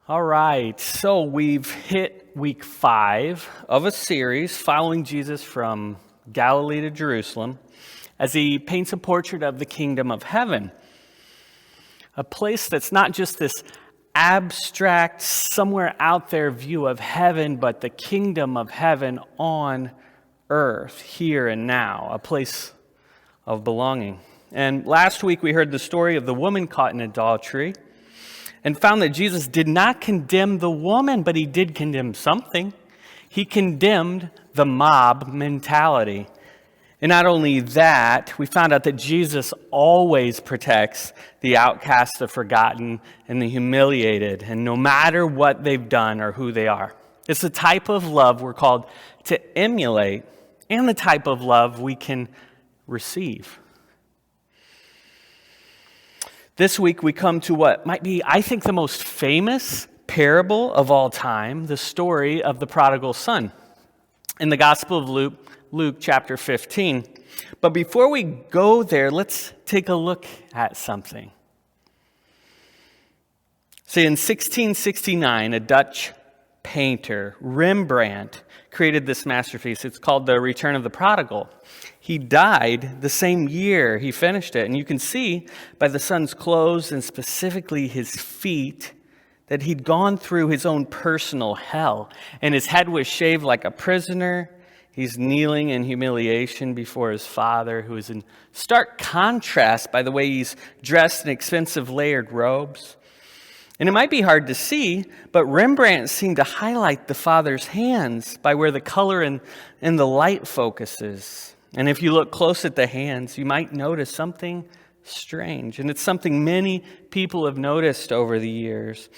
All right, so we've hit week 5 of a series following Jesus from Galilee to Jerusalem as he paints a portrait of the kingdom of heaven, a place that's not just this abstract, somewhere out there view of heaven, but the kingdom of heaven on earth, here and now, a place of belonging. And last week we heard the story of the woman caught in adultery, and found that Jesus did not condemn the woman, but he did condemn something. He condemned the mob mentality. And not only that, we found out that Jesus always protects the outcast, the forgotten, and the humiliated, and no matter what they've done or who they are. It's the type of love we're called to emulate, and the type of love we can receive. This week we come to what might be, I think, the most famous parable of all time, the story of the prodigal son in the Gospel of Luke chapter 15. But before we go there, let's take a look at something. See, in 1669, a Dutch painter, Rembrandt, created this masterpiece. It's called The Return of the Prodigal. He died the same year he finished it. And you can see by the son's clothes and specifically his feet that he'd gone through his own personal hell. And his head was shaved like a prisoner. He's kneeling in humiliation before his father, who is in stark contrast by the way he's dressed in expensive layered robes. And it might be hard to see, but Rembrandt seemed to highlight the father's hands by where the color and the light focuses. And if you look close at the hands, you might notice something strange. And it's something many people have noticed over the years.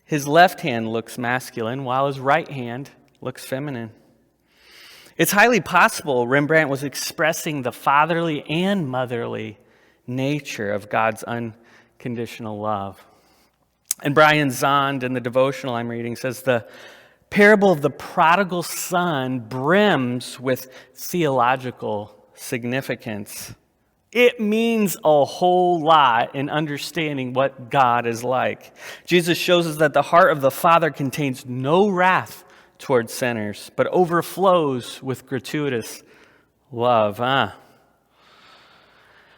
His left hand looks masculine, while his right hand looks feminine. It's highly possible Rembrandt was expressing the fatherly and motherly nature of God's unconditional love. And Brian Zond, in the devotional I'm reading, says the parable of the prodigal son brims with theological significance. It means a whole lot in understanding what God is like. Jesus shows us that the heart of the Father contains no wrath towards sinners, but overflows with gratuitous love.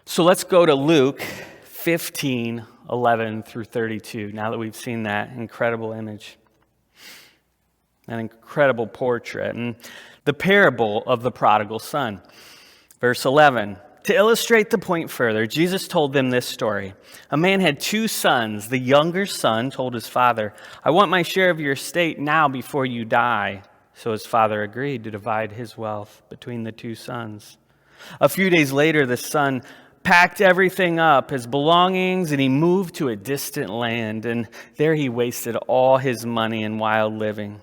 So let's go to Luke 15:11 through 32, now that we've seen that incredible image, an incredible portrait, and the parable of the prodigal son. Verse 11, to illustrate the point further, Jesus told them this story. A man had 2 sons. The younger son told his father, I want my share of your estate now before you die. So his father agreed to divide his wealth between the 2 sons. A few days later, the son packed everything up, his belongings, and he moved to a distant land, and there he wasted all his money in wild living.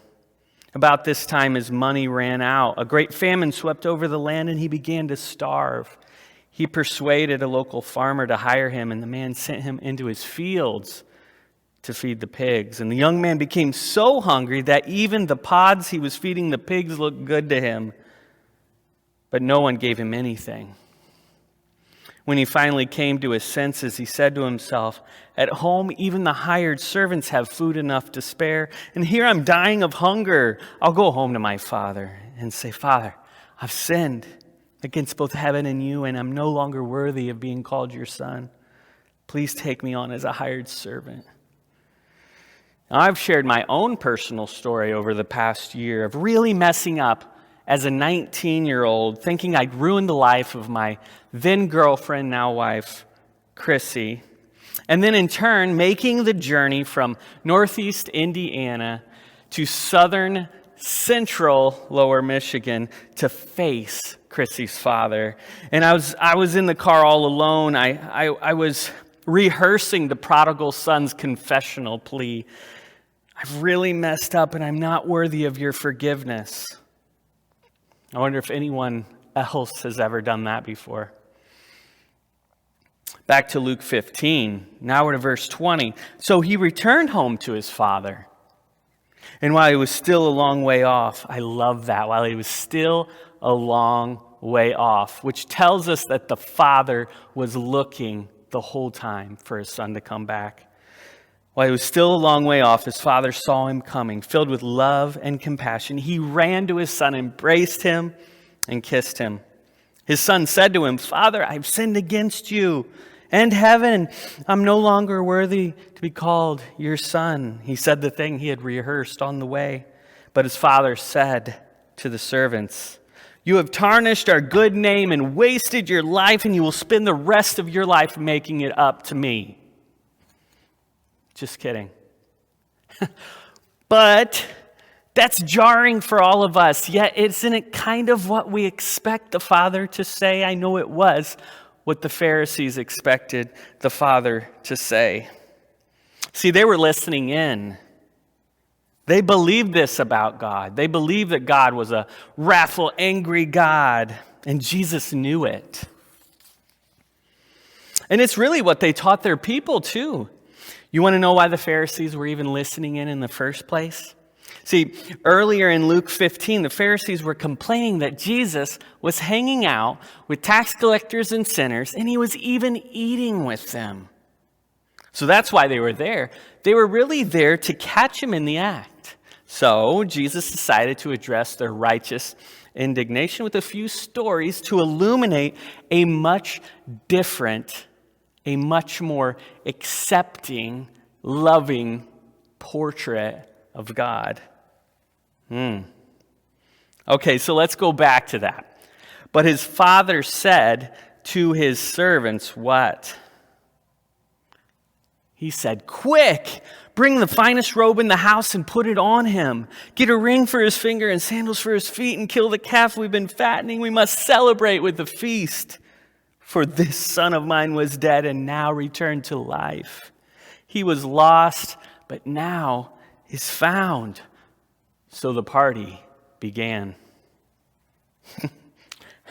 About this time, his money ran out. A great famine swept over the land, and he began to starve. He persuaded a local farmer to hire him, and the man sent him into his fields to feed the pigs. And the young man became so hungry that even the pods he was feeding the pigs looked good to him, but no one gave him anything. When he finally came to his senses, he said to himself, at home, even the hired servants have food enough to spare, and here I'm dying of hunger. I'll go home to my father and say, Father, I've sinned against both heaven and you, and I'm no longer worthy of being called your son. Please take me on as a hired servant. Now, I've shared my own personal story over the past year of really messing up as a 19-year-old, thinking I'd ruined the life of my then-girlfriend, now wife, Chrissy, and then in turn making the journey from northeast Indiana to southern central lower Michigan to face Chrissy's father. And I was in the car all alone. I was rehearsing the prodigal son's confessional plea. I've really messed up and I'm not worthy of your forgiveness. I wonder if anyone else has ever done that before. Back to Luke 15. Now we're to verse 20. So he returned home to his father. And while he was still a long way off, I love that, while he was still a long way off, which tells us that the father was looking the whole time for his son to come back. While he was still a long way off, his father saw him coming, filled with love and compassion. He ran to his son, embraced him, and kissed him. His son said to him, "Father, I've sinned against you and heaven. I'm no longer worthy to be called your son." He said the thing he had rehearsed on the way. But his father said to the servants, "You have tarnished our good name and wasted your life, and you will spend the rest of your life making it up to me." Just kidding. But that's jarring for all of us. Yet isn't it kind of what we expect the Father to say? I know it was what the Pharisees expected the Father to say. See, they were listening in. They believed this about God. They believed that God was a wrathful, angry God, and Jesus knew it. And it's really what they taught their people too. You want to know why the Pharisees were even listening in the first place? See, earlier in Luke 15, the Pharisees were complaining that Jesus was hanging out with tax collectors and sinners, and he was even eating with them. So that's why they were there. They were really there to catch him in the act. So Jesus decided to address their righteous indignation with a few stories to illuminate a much different, a much more accepting, loving portrait of God. Okay, so let's go back to that. But his father said to his servants, what? He said, "Quick, bring the finest robe in the house and put it on him. Get a ring for his finger and sandals for his feet, and kill the calf we've been fattening. We must celebrate with the feast. For this son of mine was dead and now returned to life. He was lost, but now is found." So the party began.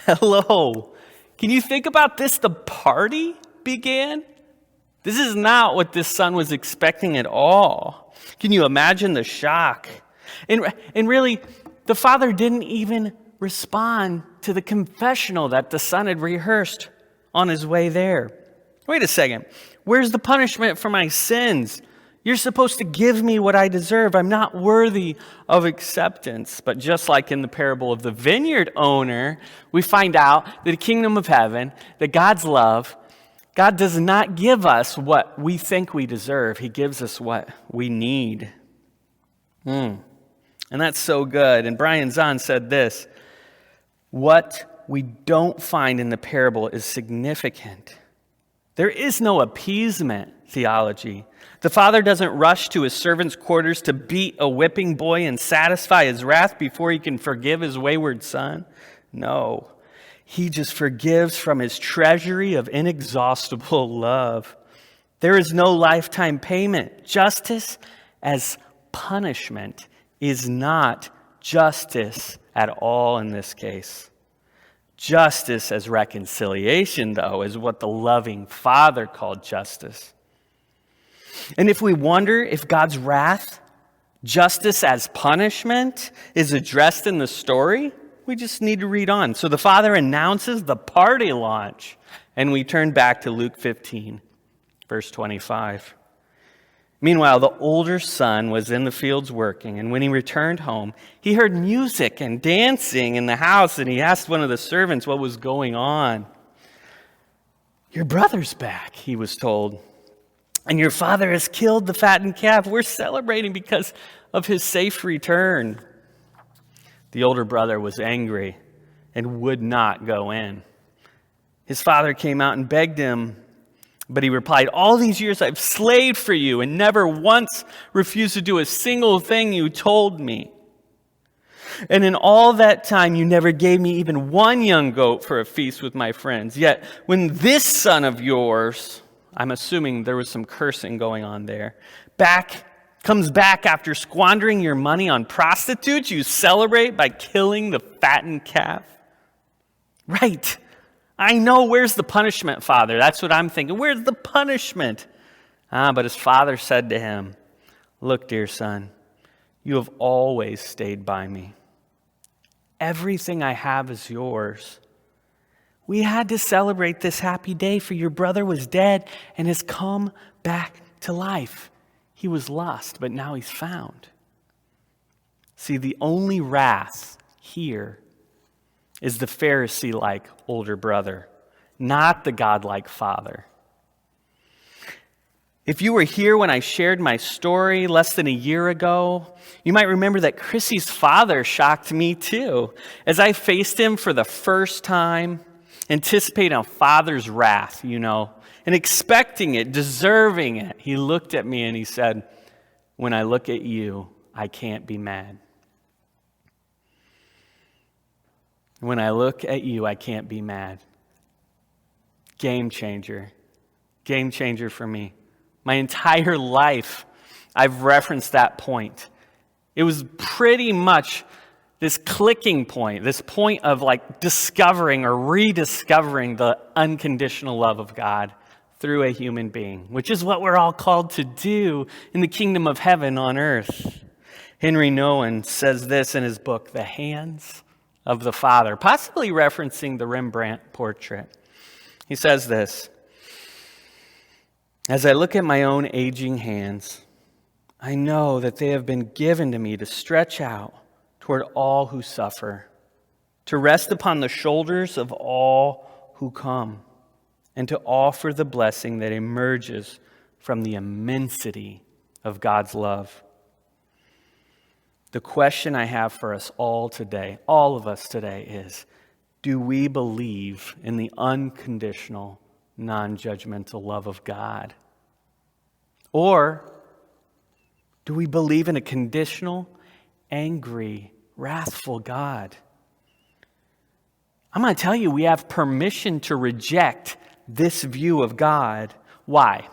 Hello. Can you think about this? The party began? This is not what this son was expecting at all. Can you imagine the shock? And really, the father didn't even respond to the confessional that the son had rehearsed on his way there. Wait a second. Where's the punishment for my sins? You're supposed to give me what I deserve. I'm not worthy of acceptance. But just like in the parable of the vineyard owner, we find out that the kingdom of heaven, that God's love, God does not give us what we think we deserve. He gives us what we need. And that's so good. And Brian Zahn said this, "What we don't find in the parable is significant. There is no appeasement theology. The father doesn't rush to his servant's quarters to beat a whipping boy and satisfy his wrath before he can forgive his wayward son. No, he just forgives from his treasury of inexhaustible love. There is no lifetime payment. Justice as punishment is not justice at all in this case. Justice as reconciliation, though, is what the loving Father called justice. And if we wonder if God's wrath, justice as punishment, is addressed in the story, we just need to read on. So the Father announces the party launch, and we turn back to Luke 15, verse 25. Meanwhile, the older son was in the fields working, and when he returned home, he heard music and dancing in the house, and he asked one of the servants what was going on. "Your brother's back," he was told, "and your father has killed the fattened calf. We're celebrating because of his safe return." The older brother was angry and would not go in. His father came out and begged him, but he replied, "All these years I've slaved for you and never once refused to do a single thing you told me. And in all that time you never gave me even one young goat for a feast with my friends. Yet when this son of yours," I'm assuming there was some cursing going on there, comes back after squandering your money on prostitutes, you celebrate by killing the fattened calf." Right. I know, where's the punishment, Father? That's what I'm thinking. Where's the punishment? But his father said to him, "Look, dear son, you have always stayed by me. Everything I have is yours. We had to celebrate this happy day, for your brother was dead and has come back to life. He was lost, but now he's found. See, the only wrath here is the Pharisee-like older brother, not the God-like father. If you were here when I shared my story less than a year ago, you might remember that Chrissy's father shocked me too. As I faced him for the first time, anticipating a father's wrath, and expecting it, deserving it, he looked at me and he said, "When I look at you, I can't be mad. When I look at you, I can't be mad." Game changer for me. My entire life, I've referenced that point. It was pretty much this clicking point, this point of discovering or rediscovering the unconditional love of God through a human being, which is what we're all called to do in the kingdom of heaven on earth. Henry Nouwen says this in his book, The Hands of the Father, possibly referencing the Rembrandt portrait. He says this: "As I look at my own aging hands, I know that they have been given to me to stretch out toward all who suffer, to rest upon the shoulders of all who come, and to offer the blessing that emerges from the immensity of God's love." The question I have for us all today, all of us today, is, do we believe in the unconditional, non-judgmental love of God? Or do we believe in a conditional, angry, wrathful God? I'm going to tell you, we have permission to reject this view of God. Why?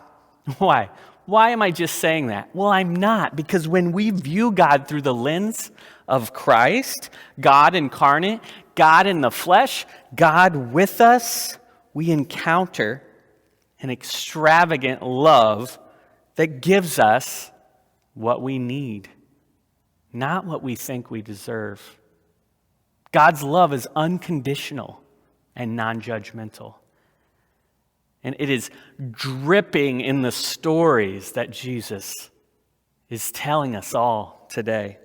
Why am I just saying that? Well, I'm not, because when we view God through the lens of Christ, God incarnate, God in the flesh, God with us, we encounter an extravagant love that gives us what we need, not what we think we deserve. God's love is unconditional and non-judgmental. And it is dripping in the stories that Jesus is telling us all today.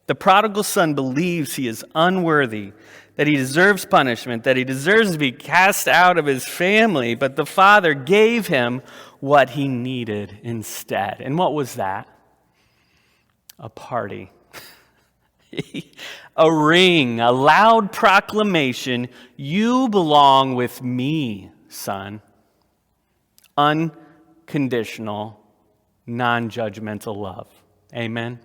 The prodigal son believes he is unworthy, that he deserves punishment, that he deserves to be cast out of his family, but the Father gave him what he needed instead. And what was that? A party. A ring, a loud proclamation, "You belong with me, son." Unconditional, non-judgmental love. Amen.